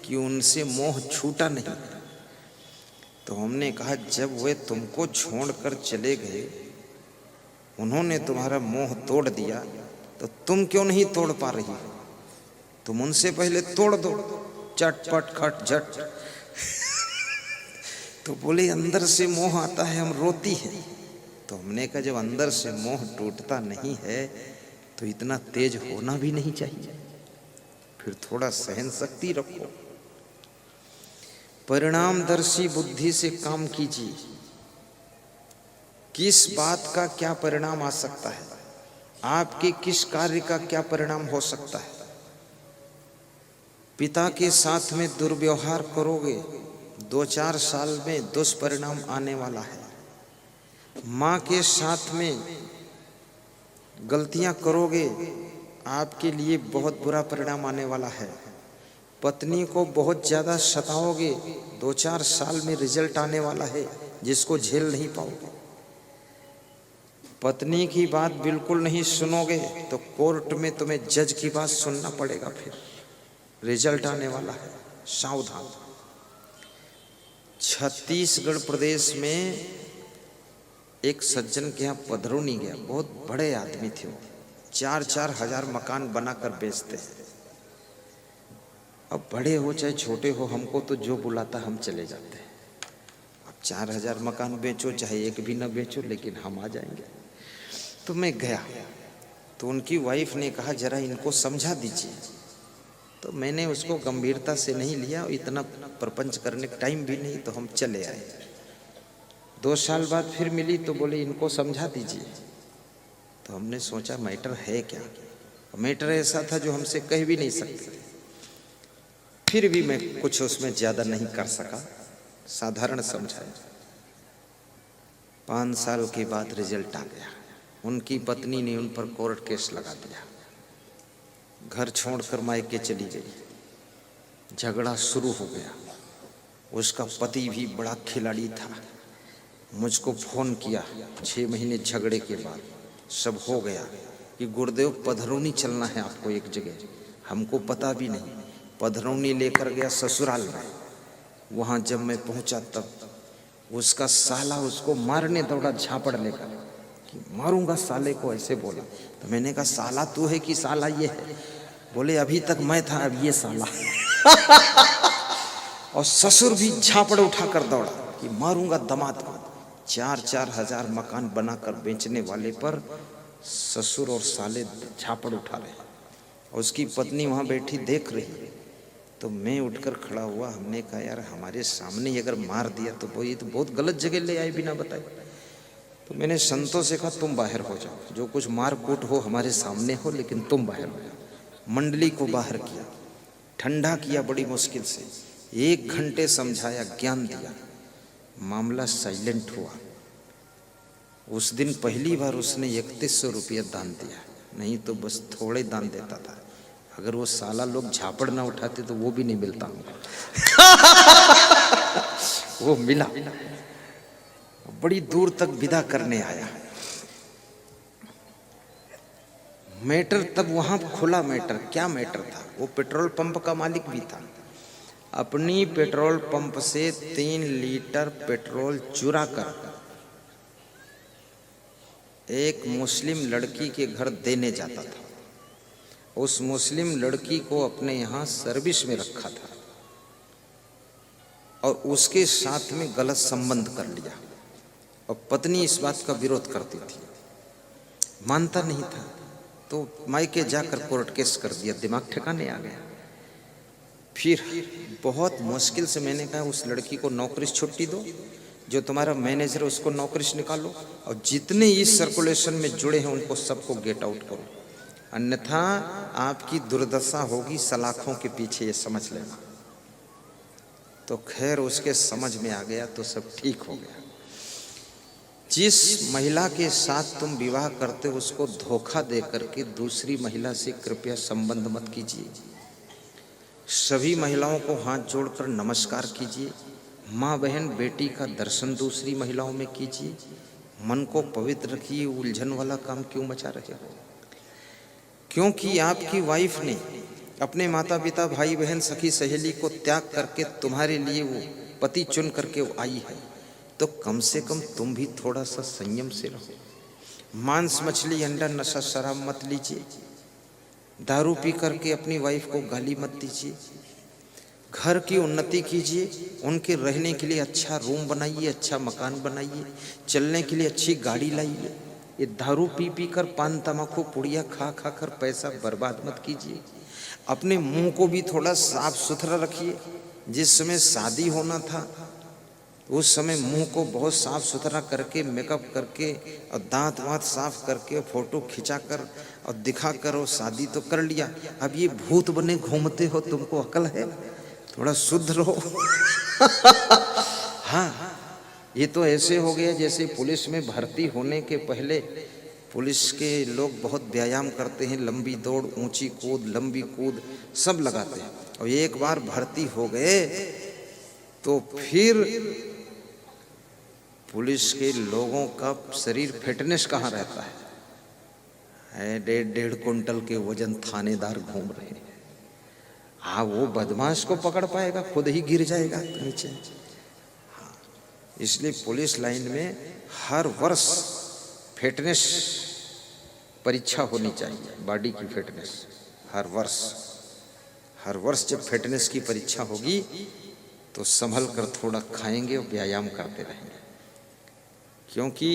कि उनसे मोह छूटा नहीं। तो हमने कहा जब वे तुमको छोड़कर चले गए, उन्होंने तुम्हारा मोह तोड़ दिया, तो तुम क्यों नहीं तोड़ पा रही? तुम उनसे पहले तोड़ दो, चटपट खट झट। तो बोले अंदर से मोह आता है, हम रोती हैं। तो हमने कहा जब अंदर से मोह टूटता नहीं है तो इतना तेज होना भी नहीं चाहिए, फिर थोड़ा सहन शक्ति रखो। परिणामदर्शी बुद्धि से काम कीजिए। किस बात का क्या परिणाम आ सकता है, आपके किस कार्य का क्या परिणाम हो सकता है। पिता के साथ में दुर्व्यवहार करोगे, 2-4 साल में दुष्परिणाम आने वाला है। माँ के साथ में गलतियां करोगे, आपके लिए बहुत बुरा परिणाम आने वाला है। पत्नी को बहुत ज़्यादा सताओगे, 2-4 साल में रिजल्ट आने वाला है जिसको झेल नहीं पाओगे। पत्नी की बात बिल्कुल नहीं सुनोगे तो कोर्ट में तुम्हें जज की बात सुनना पड़ेगा, फिर रिजल्ट आने वाला है, सावधान। छत्तीसगढ़ प्रदेश में एक सज्जन के यहाँ पधरौनी गया, बहुत बड़े आदमी थे वो, 4-4 हजार मकान बनाकर बेचते हैं। अब बड़े हो चाहे छोटे हो, हमको तो जो बुलाता हम चले जाते हैं। अब 4,000 मकान बेचो चाहे एक भी ना बेचो, लेकिन हम आ जाएंगे। तो मैं गया तो उनकी वाइफ ने कहा जरा इनको समझा दीजिए। तो मैंने उसको गंभीरता से नहीं लिया, इतना प्रपंच करने का टाइम भी नहीं, तो हम चले आए। 2 साल बाद फिर मिली तो बोले इनको समझा दीजिए। तो हमने सोचा मैटर है क्या। मैटर ऐसा था जो हमसे कह भी नहीं सकते। फिर भी मैं कुछ उसमें ज़्यादा नहीं कर सका, साधारण समझाया। 5 साल के बाद रिजल्ट आ गया। उनकी पत्नी ने उन पर कोर्ट केस लगा दिया, घर छोड़कर मायके चली गई। झगड़ा शुरू हो गया। उसका पति भी बड़ा खिलाड़ी था, मुझको फ़ोन किया 6 महीने झगड़े के बाद। सब हो गया कि गुरुदेव पधरौनी चलना है आपको एक जगह। हमको पता भी नहीं। पधरौनी लेकर गया ससुराल में। वहाँ जब मैं पहुँचा तब उसका साला उसको मारने दौड़ा झापड़ लेकर कि मारूंगा साले को, ऐसे बोला। तो मैंने कहा साला तू है कि साला ये है? बोले अभी तक मैं था, अब ये साला। और ससुर भी झापड़ उठाकर दौड़ा कि मारूंगा दामाद को। 4-4 हजार मकान बनाकर बेचने वाले पर ससुर और साले झापड़ उठा रहे। और उसकी पत्नी वहाँ बैठी देख रही। तो मैं उठकर खड़ा हुआ। हमने कहा यार हमारे सामने अगर मार दिया तो वो ये तो बहुत गलत जगह ले आए बिना बताए। तो मैंने संतों से कहा तुम बाहर हो जाओ, जो कुछ मार कूट हो हमारे सामने हो, लेकिन तुम बाहर हो जाओ। मंडली को बाहर किया, ठंडा किया बड़ी मुश्किल से। 1 घंटे समझाया, ज्ञान दिया, मामला साइलेंट हुआ। उस दिन पहली बार उसने 3100 रुपया दान दिया, नहीं तो बस थोड़े दान देता था। अगर वो साला लोग झापड़ ना उठाते तो वो भी नहीं मिलता वो मिला। बड़ी दूर तक विदा करने आया। मैटर तब वहां खुला। मैटर क्या मैटर था? वो पेट्रोल पंप का मालिक भी था। अपनी पेट्रोल पंप से 3 लीटर पेट्रोल चुरा कर एक मुस्लिम लड़की के घर देने जाता था। उस मुस्लिम लड़की को अपने यहाँ सर्विस में रखा था और उसके साथ में गलत संबंध कर लिया। और पत्नी इस बात का विरोध करती थी, मानता नहीं था। तो मायके जाकर कोर्ट केस कर दिया, दिमाग ठिकाने आ गया। फिर बहुत मुश्किल से मैंने कहा उस लड़की को नौकरी से छुट्टी दो, जो तुम्हारा मैनेजर है उसको नौकरी से निकालो, और जितने इस सर्कुलेशन में जुड़े हैं उनको सबको गेट आउट करो, अन्यथा आपकी दुर्दशा होगी सलाखों के पीछे, ये समझ लेना। तो खैर उसके समझ में आ गया तो सब ठीक हो गया। जिस महिला के साथ तुम विवाह करते हो उसको धोखा दे करके दूसरी महिला से कृपया संबंध मत कीजिए। सभी महिलाओं को हाथ जोड़कर नमस्कार कीजिए। माँ बहन बेटी का दर्शन दूसरी महिलाओं में कीजिए। मन को पवित्र रखिए। उलझन वाला काम क्यों मचा रहे हो? क्योंकि आपकी वाइफ ने अपने माता पिता भाई बहन सखी सहेली को त्याग करके तुम्हारे लिए वो पति चुन करके वो आई है, तो कम से कम तुम भी थोड़ा सा संयम से रहो। मांस मछली अंडा नशा शराब मत लीजिए। दारू पी करके अपनी वाइफ को गाली मत दीजिए। घर की उन्नति कीजिए। उनके रहने के लिए अच्छा रूम बनाइए, अच्छा मकान बनाइए, चलने के लिए अच्छी गाड़ी लाइए। ये दारू पी पी कर पान तमाकू पुड़िया खा खा कर पैसा बर्बाद मत कीजिए। अपने मुंह को भी थोड़ा साफ सुथरा रखिए। जिस समय शादी होना था उस समय मुंह को बहुत साफ सुथरा करके मेकअप करके और दांत वांत साफ करके और फोटो खिंचा कर और दिखा कर और शादी तो कर लिया। अब ये भूत बने घूमते हो, तुमको अकल है? थोड़ा शुद्ध रहो। हाँ, ये तो ऐसे हो गया जैसे पुलिस में भर्ती होने के पहले पुलिस के लोग बहुत व्यायाम करते हैं, लंबी दौड़, ऊंची कूद, लंबी कूद सब लगाते हैं। और एक बार भर्ती हो गए तो फिर पुलिस के लोगों का शरीर फिटनेस कहाँ रहता है? 1.5 कुंटल के वजन थानेदार घूम रहे हैं। हाँ, वो बदमाश को पकड़ पाएगा? खुद ही गिर जाएगा नीचे। हाँ, इसलिए पुलिस लाइन में हर वर्ष फिटनेस परीक्षा होनी चाहिए, बॉडी की फिटनेस। हर वर्ष जब फिटनेस की परीक्षा होगी तो संभल कर थोड़ा खाएंगे और व्यायाम करते रहेंगे। क्योंकि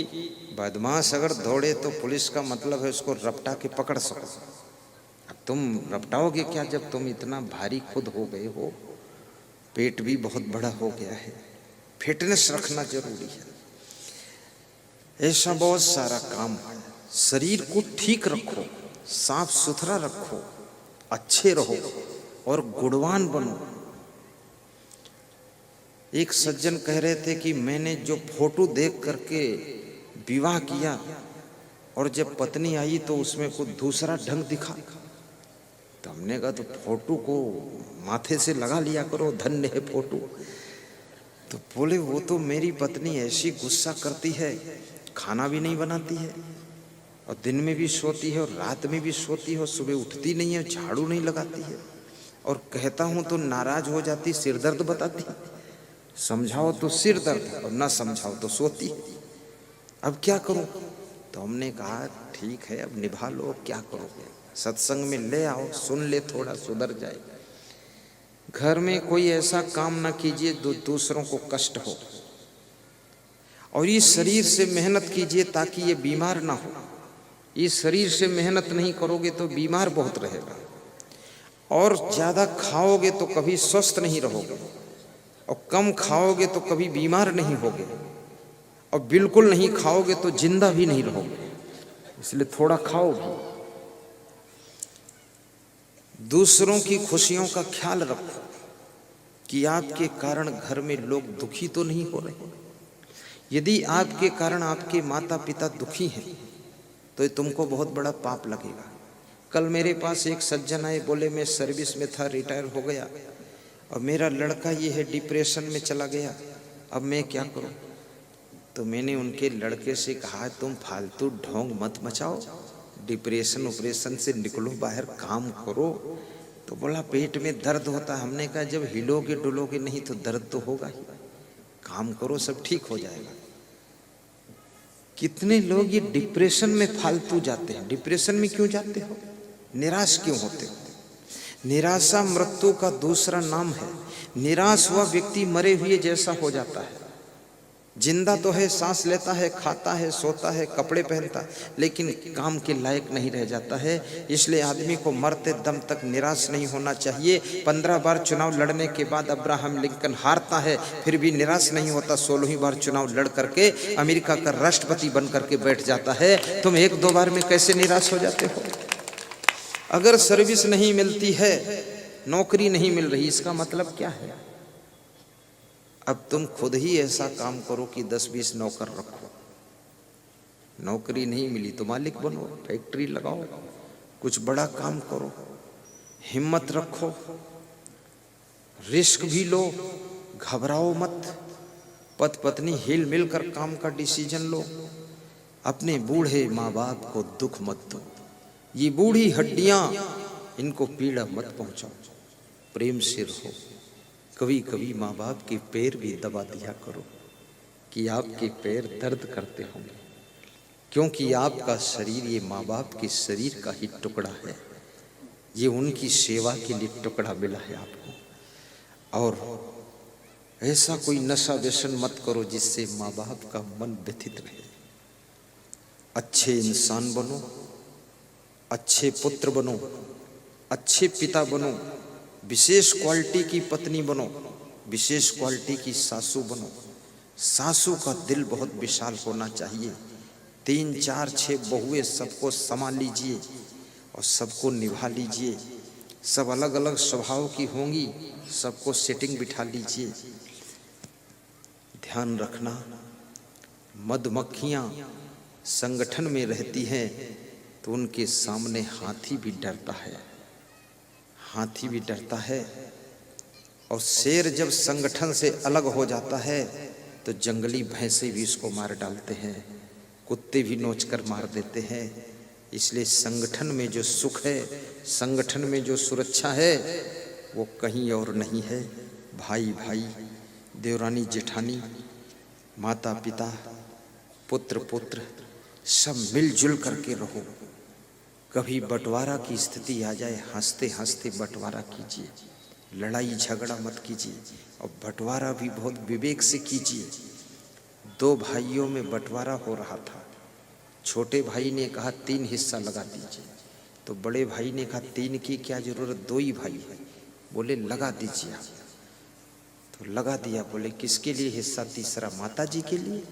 बदमाश अगर दौड़े तो पुलिस का मतलब है उसको रपटा के पकड़ सको। अब तुम रपटाओगे क्या जब तुम इतना भारी खुद हो गए हो, पेट भी बहुत बड़ा हो गया है। फिटनेस रखना जरूरी है। ऐसा बहुत सारा काम है। शरीर को ठीक रखो, साफ सुथरा रखो, अच्छे रहो और गुणवान बनो। एक सज्जन कह रहे थे कि मैंने जो फोटो देख करके विवाह किया और जब पत्नी आई तो उसमें कुछ दूसरा ढंग दिखा। तो हमने कहा तो फोटो को माथे से लगा लिया करो, धन्य है फोटो। तो बोले वो तो मेरी पत्नी ऐसी गुस्सा करती है, खाना भी नहीं बनाती है और दिन में भी सोती है और रात में भी सोती है और सुबह उठती नहीं है, झाड़ू नहीं लगाती है और कहता हूं तो नाराज हो जाती, सिर दर्द बताती। समझाओ तो सिर दर्द और ना समझाओ तो सोती। अब क्या करूं? तो हमने कहा ठीक है, अब निभा लो, क्या करोगे? सत्संग में ले आओ, सुन ले, थोड़ा सुधर जाए। घर में कोई ऐसा काम ना कीजिए जो दूसरों को कष्ट हो, और इस शरीर से मेहनत कीजिए ताकि ये बीमार ना हो। इस शरीर से मेहनत नहीं करोगे तो बीमार बहुत रहेगा, और ज्यादा खाओगे तो कभी स्वस्थ नहीं रहोगे, और कम खाओगे तो कभी बीमार नहीं होगे, और बिल्कुल नहीं खाओगे तो जिंदा भी नहीं रहोगे। इसलिए थोड़ा खाओ भी। दूसरों की खुशियों का ख्याल रखो कि आपके कारण घर में लोग दुखी तो नहीं हो रहे। यदि आपके कारण आपके माता पिता दुखी हैं तो ये तुमको बहुत बड़ा पाप लगेगा। कल मेरे पास एक सज्जन आए, बोले मैं सर्विस में था, रिटायर हो गया और मेरा लड़का ये है डिप्रेशन में चला गया, अब मैं क्या करूं? तो मैंने उनके लड़के से कहा तुम फालतू ढोंग मत मचाओ, डिप्रेशन ऑपरेशन से निकलो, बाहर काम करो। तो बोला पेट में दर्द होता। हमने कहा जब हिलोगे डुलोगे नहीं तो दर्द तो होगा ही, काम करो, सब ठीक हो जाएगा। कितने लोग ये डिप्रेशन में फालतू जाते हैं। डिप्रेशन में क्यों जाते हो? निराश क्यों होते हो? निराशा मृत्यु का दूसरा नाम है। निराश हुआ व्यक्ति मरे हुए जैसा हो जाता है। जिंदा तो है, सांस लेता है, खाता है, सोता है, कपड़े पहनता है, लेकिन काम के लायक नहीं रह जाता है। इसलिए आदमी को मरते दम तक निराश नहीं होना चाहिए। 15 बार चुनाव लड़ने के बाद अब्राहम लिंकन हारता है, फिर भी निराश नहीं होता। 16वीं बार चुनाव लड़ करके अमेरिका का राष्ट्रपति बन करके बैठ जाता है। तुम 1-2 बार में कैसे निराश हो जाते हो? अगर सर्विस नहीं मिलती है, नौकरी नहीं मिल रही, इसका मतलब क्या है? अब तुम खुद ही ऐसा काम करो कि 10-20 नौकर रखो। नौकरी नहीं मिली तो मालिक बनो, फैक्ट्री लगाओ, कुछ बड़ा काम करो, हिम्मत रखो, रिस्क भी लो, घबराओ मत। पति पत्नी हिल मिल कर काम का डिसीजन लो। अपने बूढ़े माँ बाप को दुख मत दो। ये बूढ़ी हड्डियां, इनको पीड़ा मत पहुंचाओ, प्रेम से रहो। कभी कभी माँ बाप के पैर भी दबा दिया करो कि आपके पैर दर्द करते होंगे, क्योंकि आपका शरीर ये माँ बाप के शरीर का ही टुकड़ा है। ये उनकी सेवा के लिए टुकड़ा मिला है आपको। और ऐसा कोई नशा व्यसन मत करो जिससे माँ बाप का मन व्यथित रहे। अच्छे इंसान बनो, अच्छे पुत्र बनो, अच्छे पिता बनो, विशेष क्वालिटी की पत्नी बनो, विशेष क्वालिटी की सासू बनो। सासू का दिल बहुत विशाल होना चाहिए। 3, 4, 6 बहुएं सबको संभाल लीजिए और सबको निभा लीजिए। सब अलग अलग स्वभाव की होंगी, सबको सेटिंग बिठा लीजिए। ध्यान रखना, मधुमक्खियां संगठन में रहती हैं तो उनके सामने हाथी भी डरता है, हाथी भी डरता है। और शेर जब संगठन से अलग हो जाता है तो जंगली भैंसे भी उसको मार डालते हैं, कुत्ते भी नोचकर मार देते हैं। इसलिए संगठन में जो सुख है, संगठन में जो सुरक्षा है, वो कहीं और नहीं है। भाई भाई, देवरानी जेठानी, माता पिता, पुत्र पुत्र, सब मिलजुल करके रहो। कभी बंटवारा की स्थिति आ जाए, हंसते हंसते बंटवारा कीजिए, लड़ाई झगड़ा मत कीजिए और बंटवारा भी बहुत विवेक से कीजिए। 2 भाइयों में बंटवारा हो रहा था। छोटे भाई ने कहा 3 हिस्सा लगा दीजिए, तो बड़े भाई ने कहा 3 की क्या जरूरत, 2 ही भाई है। बोले लगा दीजिए आप, तो लगा दिया। बोले किसके लिए हिस्सा तीसरा, माता जी के लिए।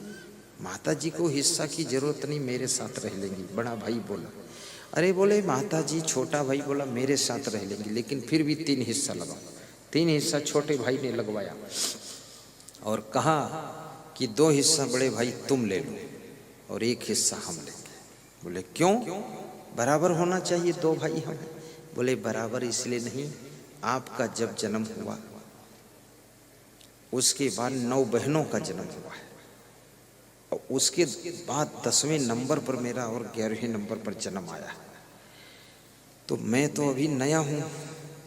माता जी को हिस्सा की जरूरत नहीं, मेरे साथ रह लेंगी। बड़ा भाई बोला, अरे बोले माता जी, छोटा भाई बोला मेरे साथ रह लेंगी, लेकिन फिर भी 3 हिस्सा लगाओ। 3 हिस्सा छोटे भाई ने लगवाया और कहा कि 2 हिस्सा बड़े भाई तुम ले लो और 1 हिस्सा हम लेंगे। बोले क्यों, बराबर होना चाहिए, 2 भाई हम। बोले बराबर इसलिए नहीं, आपका जब जन्म हुआ उसके बाद 9 बहनों का जन्म हुआ है और उसके बाद 10वें नंबर पर मेरा और 11वें नंबर पर जन्म आया है। तो मैं तो अभी नया हूँ,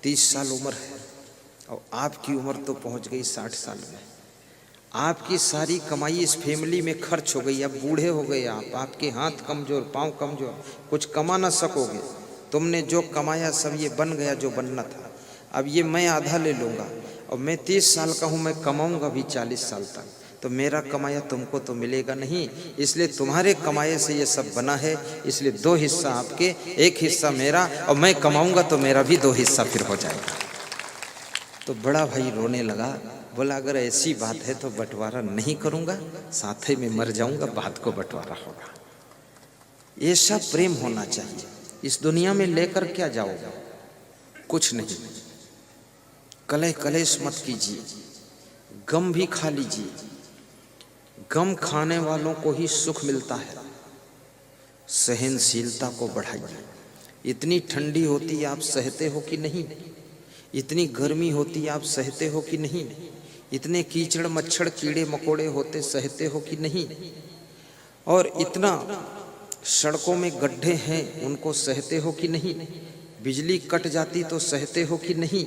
30 साल उम्र है और आपकी उम्र तो पहुँच गई 60 साल में। आपकी सारी कमाई इस फैमिली में खर्च हो गई, अब बूढ़े हो गए आप, आपके हाथ कमजोर, पाँव कमजोर, कुछ कमा ना सकोगे। तुमने जो कमाया सब ये बन गया जो बनना था। अब ये मैं आधा ले लूँगा और मैं 30 साल का हूँ, मैं कमाऊँगा भी 40 साल तक, तो मेरा कमाया तुमको तो मिलेगा नहीं। इसलिए तुम्हारे कमाए से ये सब बना है। इसलिए 2 हिस्सा आपके, 1 हिस्सा मेरा, और मैं कमाऊँगा तो मेरा भी 2 हिस्सा फिर हो जाएगा। तो बड़ा भाई रोने लगा, बोला अगर ऐसी बात है तो बंटवारा नहीं करूँगा, साथ ही में मर जाऊँगा, बात को बंटवारा होगा। ऐसा प्रेम होना चाहिए। इस दुनिया में लेकर क्या जाओगे, कुछ नहीं। कलह कलेश मत कीजिए, गम भी खा लीजिए। गम खाने वालों को ही सुख मिलता है। सहनशीलता को बढ़ाइए। इतनी ठंडी होती आप सहते हो कि नहीं, इतनी गर्मी होती आप सहते हो कि नहीं, इतने कीचड़ मच्छर कीड़े मकोड़े होते सहते हो कि नहीं, और इतना सड़कों में गड्ढे हैं उनको सहते हो कि नहीं, बिजली कट जाती तो सहते हो कि नहीं,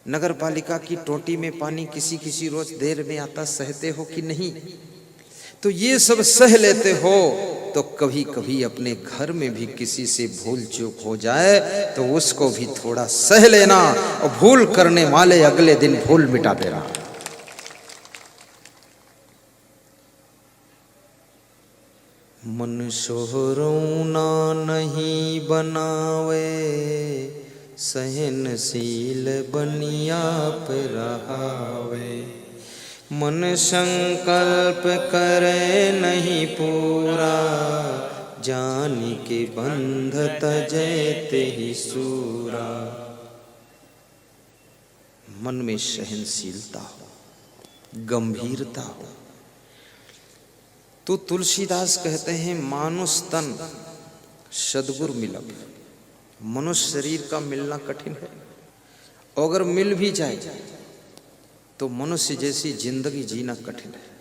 नगर पालिका की टोटी में पानी किसी किसी रोज देर में आता सहते हो कि नहीं। तो ये सब सह लेते हो तो कभी कभी अपने घर में भी किसी से भूल चूक हो जाए तो उसको भी थोड़ा सह लेना, और भूल करने वाले अगले दिन भूल मिटा देना। मन सोहरौना नहीं बनावे, सहनशील बनिया पे रहावे। मन संकल्प करे नहीं पूरा, जान के बंध तजैते ही सूरा। मन में सहनशीलता हो, गंभीरता हो। तो तुलसीदास कहते हैं मानुष तन सद्गुरु मिलब। मनुष्य शरीर का मिलना कठिन है, और अगर मिल भी जाए तो मनुष्य जैसी जिंदगी जीना कठिन है।